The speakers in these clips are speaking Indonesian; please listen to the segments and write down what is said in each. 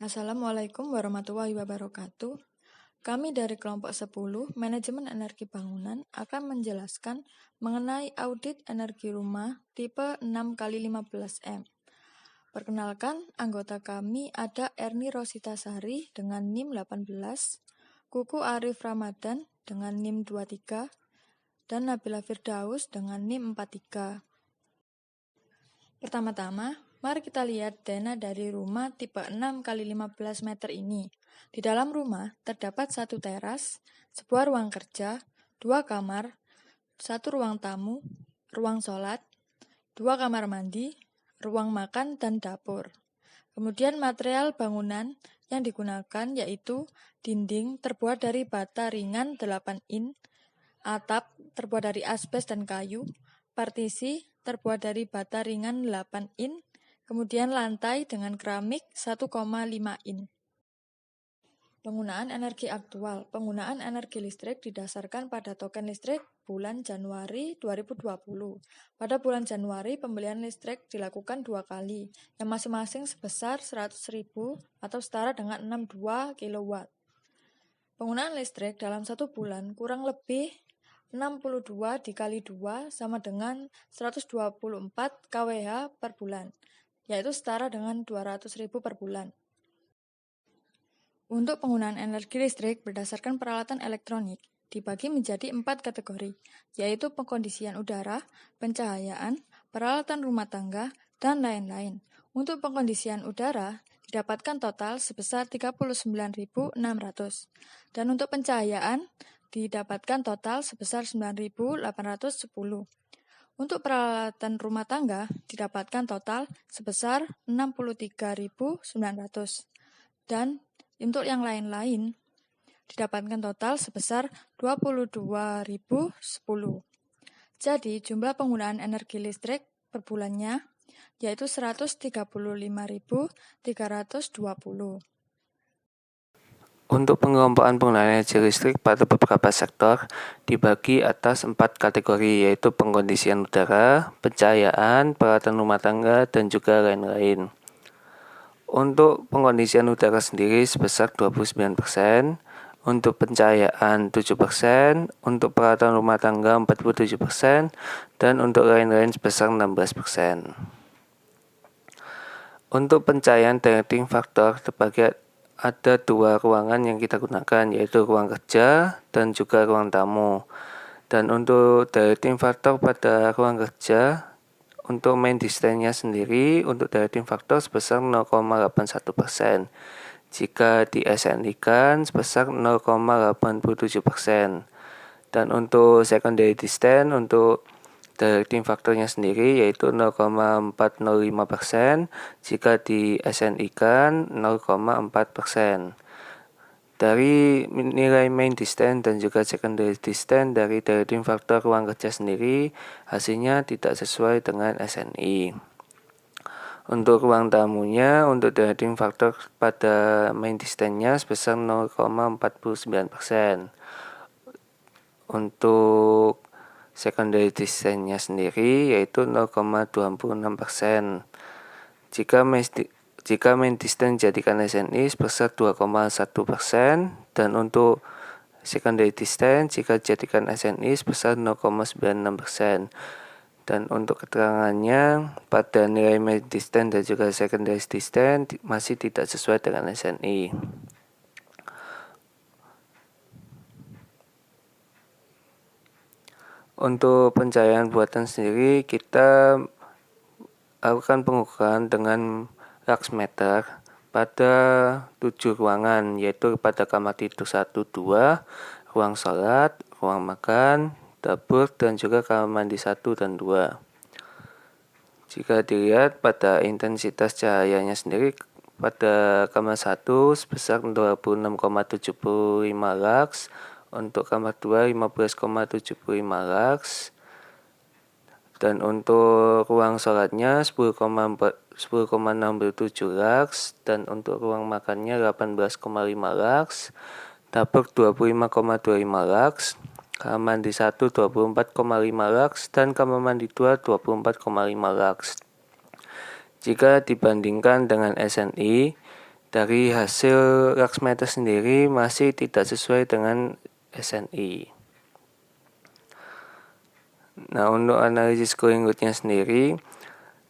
Assalamualaikum warahmatullahi wabarakatuh. Kami dari kelompok 10 Manajemen Energi Bangunan akan menjelaskan mengenai audit energi rumah tipe 6x15M. Perkenalkan, anggota kami ada Erni Rosita Sari dengan NIM 18, Kuku Arif Ramadan dengan NIM 23, dan Nabila Firdaus dengan NIM 43. Pertama-tama, mari kita lihat dana dari rumah tipe 6x15 meter ini. Di dalam rumah terdapat satu teras, sebuah ruang kerja, 2 kamar, 1 ruang tamu, ruang sholat, 2 kamar mandi, ruang makan, dan dapur. Kemudian material bangunan yang digunakan yaitu dinding terbuat dari bata ringan 8 in, atap terbuat dari asbes dan kayu, partisi terbuat dari bata ringan 8 in, kemudian lantai dengan keramik 1,5 in. Penggunaan energi aktual. Penggunaan energi listrik didasarkan pada token listrik bulan Januari 2020. Pada bulan Januari, pembelian listrik dilakukan 2 kali, yang masing-masing sebesar 100.000 atau setara dengan 62 kW. Penggunaan listrik dalam 1 bulan kurang lebih 62 dikali 2 sama dengan 124 kWh per bulan, yaitu setara dengan 200.000 per bulan. Untuk penggunaan energi listrik berdasarkan peralatan elektronik, dibagi menjadi 4 kategori, yaitu pengkondisian udara, pencahayaan, peralatan rumah tangga, dan lain-lain. Untuk pengkondisian udara, didapatkan total sebesar 39.600, dan untuk pencahayaan, didapatkan total sebesar 9.810. Untuk peralatan rumah tangga didapatkan total sebesar 63.900. Dan untuk yang lain-lain didapatkan total sebesar 22.010. Jadi jumlah penggunaan energi listrik per bulannya yaitu 135.320. Untuk pengelompokan penggunaan energi listrik pada beberapa sektor dibagi atas 4 kategori, yaitu pengkondisian udara, pencahayaan, peralatan rumah tangga, dan juga lain-lain. Untuk pengkondisian udara sendiri sebesar 29%, untuk pencahayaan 7%, untuk peralatan rumah tangga 47%, dan untuk lain-lain sebesar 16%. Untuk pencahayaan directing factor terbagi ada 2 ruangan yang kita gunakan, yaitu ruang kerja dan juga ruang tamu. Dan untuk directing factor pada ruang kerja, untuk main distance-nya sendiri, untuk directing factor sebesar 0,81%. Jika di SNI-kan sebesar 0,87%. Dan untuk secondary distance, untuk directing factornya sendiri yaitu 0,405%, jika di SNI-kan 0,4%. Dari nilai main distance dan juga secondary distance dari directing factor ruang kerja sendiri, hasilnya tidak sesuai dengan SNI. Untuk ruang tamunya, untuk directing factor pada main distance-nya sebesar 0,49%. Untuk secondary distance-nya sendiri yaitu 0,26%. Jika main distance jadikan SNI sebesar 2,1%, dan untuk secondary distance jika jadikan SNI sebesar 0,96%. Dan untuk keterangannya pada nilai main distance dan juga secondary distance masih tidak sesuai dengan SNI. Untuk pencahayaan buatan sendiri, kita lakukan pengukuran dengan luxmeter pada 7 ruangan, yaitu pada kamar tidur 1, 2, ruang sholat, ruang makan, dapur, dan juga kamar mandi 1 dan 2. Jika dilihat pada intensitas cahayanya sendiri, pada kamar 1 sebesar 26,75 lux, untuk kamar 2 15,75 lux, dan untuk ruang sholatnya 10,67 lux, dan untuk ruang makannya 18,5 lux, dapur 25,25 lux, kamar mandi 1 24,5 lux, dan kamar mandi 2 24,5 lux. Jika dibandingkan dengan SNI, dari hasil Laksmeter sendiri masih tidak sesuai dengan SNI. Nah, untuk analisis cooling load-nya sendiri,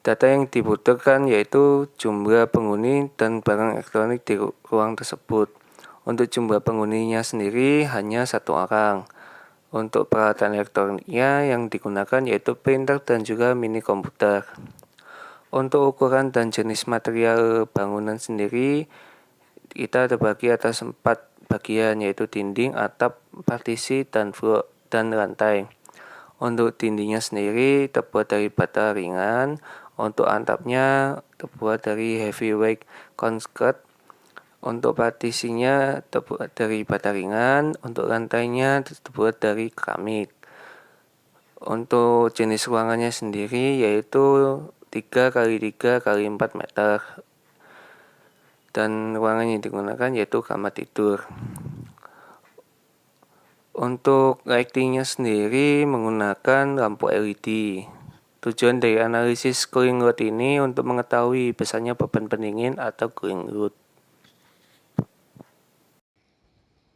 data yang dibutuhkan yaitu jumlah penghuni dan barang elektronik di ruang tersebut. Untuk jumlah penghuninya sendiri hanya 1 orang. Untuk peralatan elektroniknya yang digunakan yaitu printer dan juga mini komputer. Untuk ukuran dan jenis material bangunan sendiri, kita terbagi atas 4 bagian yaitu dinding, atap, partisi, dan floor dan lantai. Untuk dindingnya sendiri terbuat dari bata ringan, untuk atapnya terbuat dari heavyweight concrete, untuk partisinya terbuat dari bata ringan, untuk lantainya terbuat dari keramik. Untuk jenis ruangannya sendiri yaitu 3x3x4 meter. Dan ruangan yang digunakan yaitu kamar tidur. Untuk lightingnya sendiri menggunakan lampu LED. Tujuan dari analisis cooling load ini untuk mengetahui besarnya beban pendingin atau cooling load.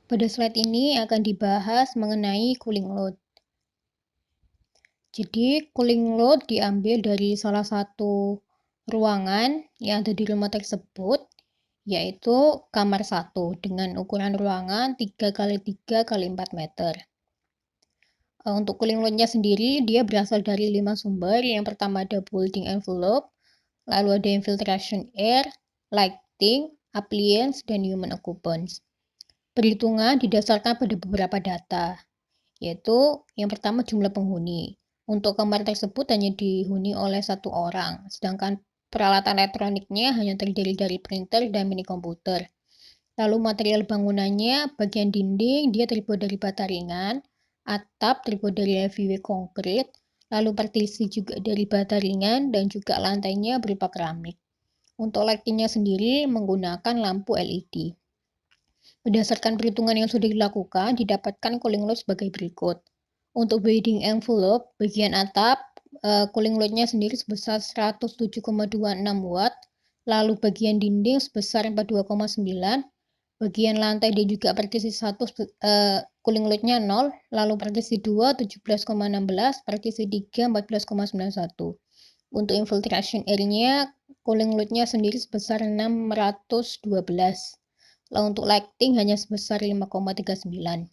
Pada slide ini akan dibahas mengenai cooling load. Jadi cooling load diambil dari salah satu ruangan yang ada di rumah tersebut, yaitu kamar 1 dengan ukuran ruangan 3x3x4 meter. Untuk cooling load-nya sendiri, dia berasal dari 5 sumber. Yang pertama ada building envelope, lalu ada infiltration air, lighting, appliance, dan human occupants. Perhitungan didasarkan pada beberapa data, yaitu yang pertama jumlah penghuni. Untuk kamar tersebut hanya dihuni oleh 1 orang, sedangkan peralatan elektroniknya hanya terdiri dari printer dan mini komputer. Lalu material bangunannya, bagian dinding dia terbuat dari bata ringan, atap terbuat dari heavyweight concrete, lalu partisi juga dari bata ringan, dan juga lantainya berupa keramik. Untuk lightingnya sendiri menggunakan lampu LED. Berdasarkan perhitungan yang sudah dilakukan, didapatkan cooling load sebagai berikut. Untuk building envelope, bagian atap, cooling load-nya sendiri sebesar 107,26 watt, lalu bagian dinding sebesar 42,9, bagian lantai dan juga partisi 1 cooling load-nya 0, lalu partisi 2 17,16, partisi 3 14,91. Untuk infiltration air-nya, cooling load-nya sendiri sebesar 612. Lalu untuk lighting hanya sebesar 5,39.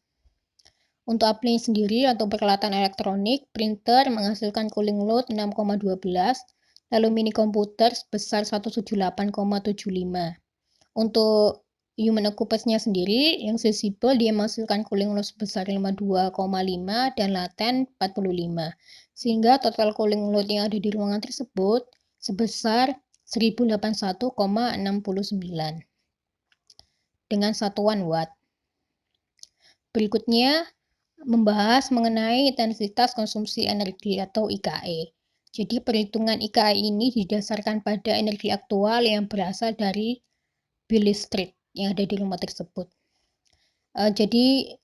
Untuk appliance sendiri atau peralatan elektronik, printer menghasilkan cooling load 6,12, lalu mini komputer sebesar 178,75. Untuk human occupants-nya sendiri, yang visible dia menghasilkan cooling load sebesar 52,5 dan laten 45. Sehingga total cooling load yang ada di ruangan tersebut sebesar 1081,69 dengan satuan watt. Berikutnya membahas mengenai intensitas konsumsi energi atau IKE. Jadi perhitungan IKE ini didasarkan pada energi aktual yang berasal dari bill listrik yang ada di rumah tersebut. Jadi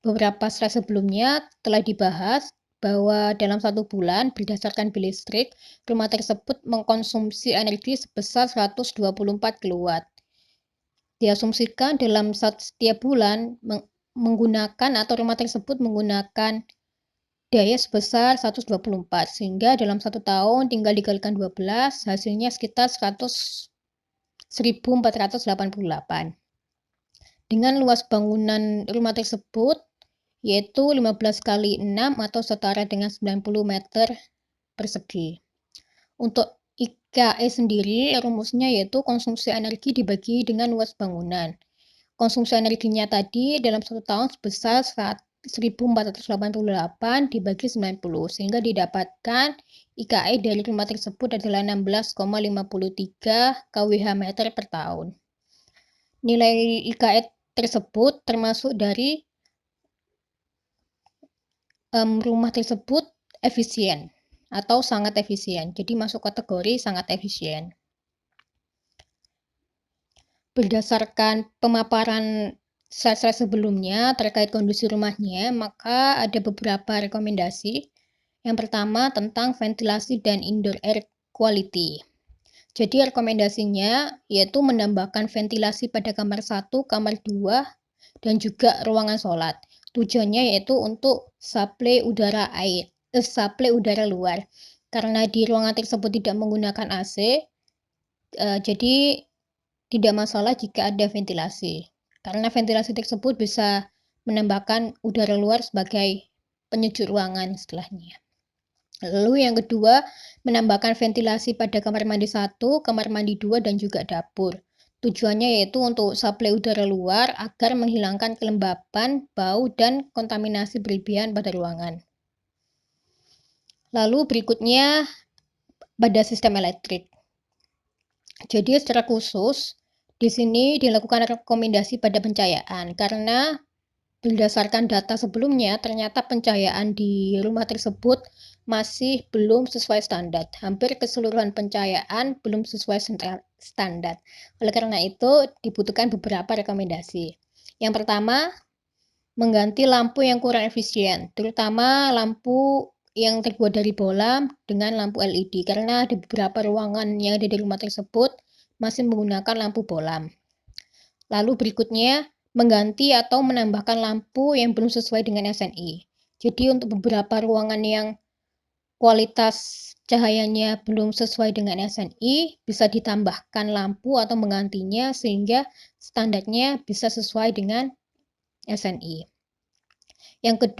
beberapa slide sebelumnya telah dibahas bahwa dalam 1 bulan berdasarkan bill listrik, rumah tersebut mengkonsumsi energi sebesar 124 kW. Diasumsikan dalam setiap bulan menggunakan atau rumah tersebut menggunakan daya sebesar 124, sehingga dalam 1 tahun tinggal dikalikan 12, hasilnya sekitar 1488. Dengan luas bangunan rumah tersebut yaitu 15 kali 6 atau setara dengan 90 meter persegi. Untuk IKE sendiri rumusnya yaitu konsumsi energi dibagi dengan luas bangunan. Konsumsi energinya tadi dalam 1 tahun sebesar 1488 dibagi 90, sehingga didapatkan IKE dari rumah tersebut adalah 16,53 kWh meter per tahun. Nilai IKE tersebut termasuk dari rumah tersebut efisien atau sangat efisien, jadi masuk kategori sangat efisien. Berdasarkan pemaparan slide-slide sebelumnya terkait kondisi rumahnya, maka ada beberapa rekomendasi. Yang pertama tentang ventilasi dan indoor air quality. Jadi rekomendasinya yaitu menambahkan ventilasi pada kamar 1, kamar 2, dan juga ruangan sholat. Tujuannya yaitu untuk suplai udara luar. Karena di ruangan tersebut tidak menggunakan AC, jadi tidak masalah jika ada ventilasi. Karena ventilasi tersebut bisa menambahkan udara luar sebagai penyejuk ruangan istilahnya. Lalu yang kedua, menambahkan ventilasi pada kamar mandi 1, kamar mandi 2, dan juga dapur. Tujuannya yaitu untuk suplai udara luar agar menghilangkan kelembapan, bau, dan kontaminasi berlebihan pada ruangan. Lalu berikutnya pada sistem elektrik. Jadi secara khusus di sini dilakukan rekomendasi pada pencahayaan karena berdasarkan data sebelumnya, ternyata pencahayaan di rumah tersebut masih belum sesuai standar. Hampir keseluruhan pencahayaan belum sesuai standar. Oleh karena itu, dibutuhkan beberapa rekomendasi. Yang pertama, mengganti lampu yang kurang efisien, terutama lampu yang terbuat dari bola dengan lampu LED, karena ada beberapa ruangan yang ada di rumah tersebut masih menggunakan lampu bolam. Lalu berikutnya, mengganti atau menambahkan lampu yang belum sesuai dengan SNI. Jadi untuk beberapa ruangan yang kualitas cahayanya belum sesuai dengan SNI, bisa ditambahkan lampu atau menggantinya sehingga standarnya bisa sesuai dengan SNI. Yang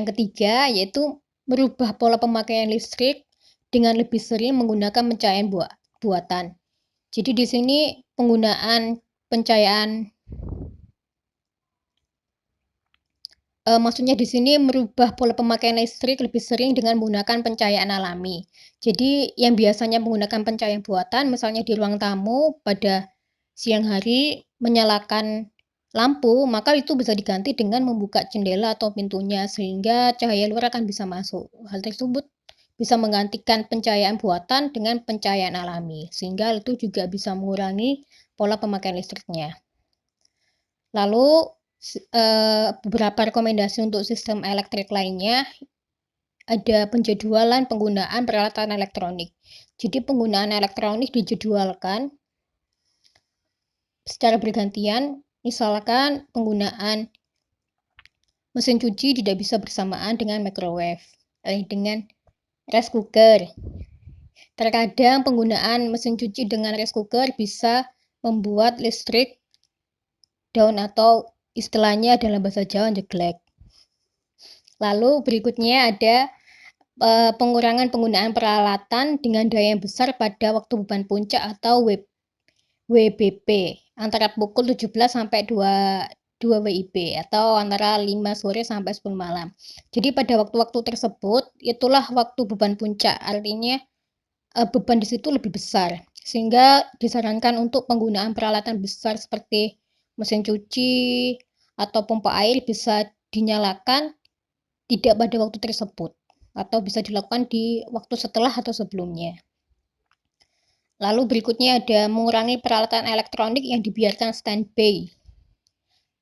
ketiga yaitu merubah pola pemakaian listrik dengan lebih sering menggunakan pencahayaan buatan. Jadi di sini penggunaan pencahayaan maksudnya di sini merubah pola pemakaian listrik lebih sering dengan menggunakan pencahayaan alami. Jadi yang biasanya menggunakan pencahayaan buatan, misalnya di ruang tamu pada siang hari menyalakan lampu, maka itu bisa diganti dengan membuka jendela atau pintunya sehingga cahaya luar akan bisa masuk. Hal tersebut bisa menggantikan pencahayaan buatan dengan pencahayaan alami, sehingga itu juga bisa mengurangi pola pemakaian listriknya. Lalu beberapa rekomendasi untuk sistem elektrik lainnya ada penjadwalan penggunaan peralatan elektronik. Jadi penggunaan elektronik dijadwalkan secara bergantian, misalkan penggunaan mesin cuci tidak bisa bersamaan dengan microwave, dengan rice cooker. Terkadang penggunaan mesin cuci dengan rice cooker bisa membuat listrik down atau istilahnya dalam bahasa Jawa jeglek. Lalu berikutnya ada pengurangan penggunaan peralatan dengan daya yang besar pada waktu beban puncak atau WBP antara pukul 17 sampai 2 WIB atau antara 5 sore sampai 10 malam. Jadi pada waktu-waktu tersebut itulah waktu beban puncak, artinya beban di situ lebih besar, sehingga disarankan untuk penggunaan peralatan besar seperti mesin cuci atau pompa air bisa dinyalakan tidak pada waktu tersebut atau bisa dilakukan di waktu setelah atau sebelumnya. Lalu berikutnya ada mengurangi peralatan elektronik yang dibiarkan standby.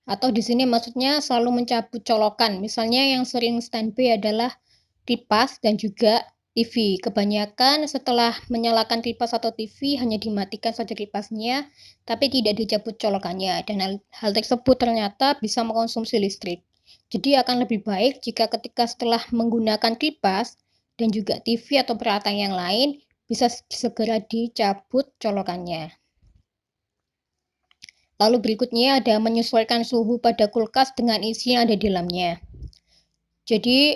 Atau di sini maksudnya selalu mencabut colokan. Misalnya yang sering standby adalah kipas dan juga TV. Kebanyakan setelah menyalakan kipas atau TV hanya dimatikan saja kipasnya, tapi tidak dicabut colokannya. Dan hal tersebut ternyata bisa mengkonsumsi listrik. Jadi akan lebih baik jika ketika setelah menggunakan kipas dan juga TV atau peralatan yang lain, bisa segera dicabut colokannya. Lalu berikutnya ada menyesuaikan suhu pada kulkas dengan isi yang ada di dalamnya. Jadi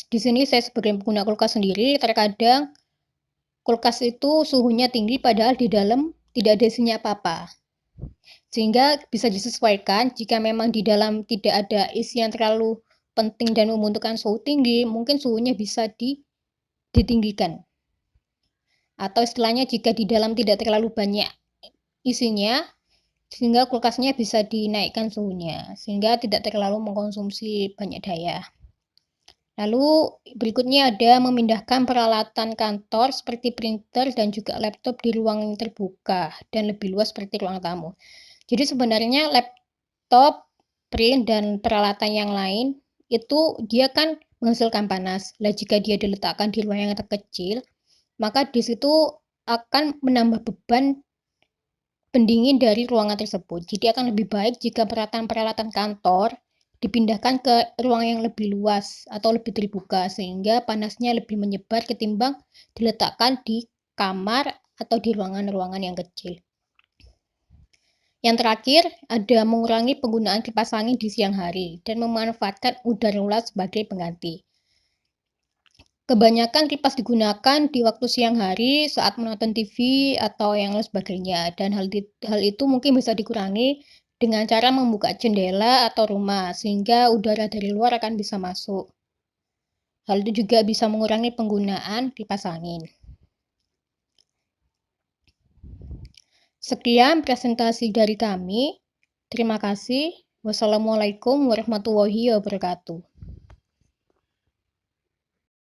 di sini saya sebagai pengguna kulkas sendiri, terkadang kulkas itu suhunya tinggi padahal di dalam tidak ada isinya apa-apa. Sehingga bisa disesuaikan jika memang di dalam tidak ada isi yang terlalu penting dan membutuhkan suhu tinggi, mungkin suhunya bisa ditinggikan. Atau istilahnya jika di dalam tidak terlalu banyak isinya, sehingga kulkasnya bisa dinaikkan suhunya, sehingga tidak terlalu mengkonsumsi banyak daya. Lalu berikutnya ada memindahkan peralatan kantor seperti printer dan juga laptop di ruang yang terbuka dan lebih luas seperti ruang tamu. Jadi sebenarnya laptop, print, dan peralatan yang lain itu dia kan menghasilkan panas. Nah, jika dia diletakkan di ruang yang terkecil, maka di situ akan menambah beban pendingin dari ruangan tersebut. Jadi akan lebih baik jika peralatan-peralatan kantor dipindahkan ke ruang yang lebih luas atau lebih terbuka sehingga panasnya lebih menyebar ketimbang diletakkan di kamar atau di ruangan-ruangan yang kecil. Yang terakhir, ada mengurangi penggunaan kipas angin di siang hari dan memanfaatkan udara luar sebagai pengganti. Kebanyakan kipas digunakan di waktu siang hari saat menonton TV atau yang lain sebagainya, dan hal itu mungkin bisa dikurangi dengan cara membuka jendela atau rumah sehingga udara dari luar akan bisa masuk. Hal itu juga bisa mengurangi penggunaan kipas angin. Sekian presentasi dari kami. Terima kasih. Wassalamualaikum warahmatullahi wabarakatuh.